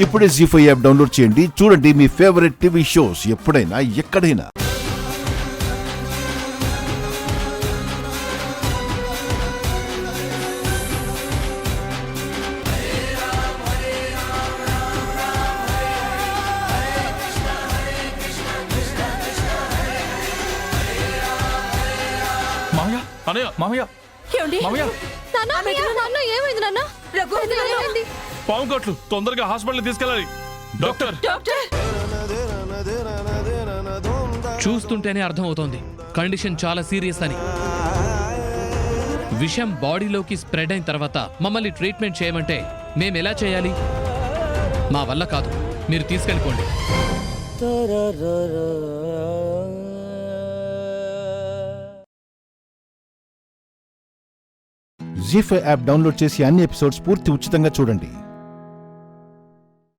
ఇప్పుడే జీ5 app download చేయండి. చూడండి మీ ఫేవరెట్ టీవీ షోస్ ఎప్పుడైనా ఎక్కడైనా. పావుకోట్లు తొందరగా హాస్పిటల్ తీసుకెళ్ళాలి. డాక్టర్ చూస్తుంటేనే అర్థమవుతోంది కండిషన్ చాలా సీరియస్ అని. విషయం బాడీలోకి స్ప్రెడ్ అయిన తర్వాత మమ్మల్ని ట్రీట్మెంట్ చేయమంటే మేమెలా చేయాలి? మా వల్ల కాదు, మీరు తీసుకెళ్ళిపోండి. జీ5 యాప్ డౌన్లోడ్ చేసి అన్ని ఎపిసోడ్స్ పూర్తి ఉచితంగా చూడండి.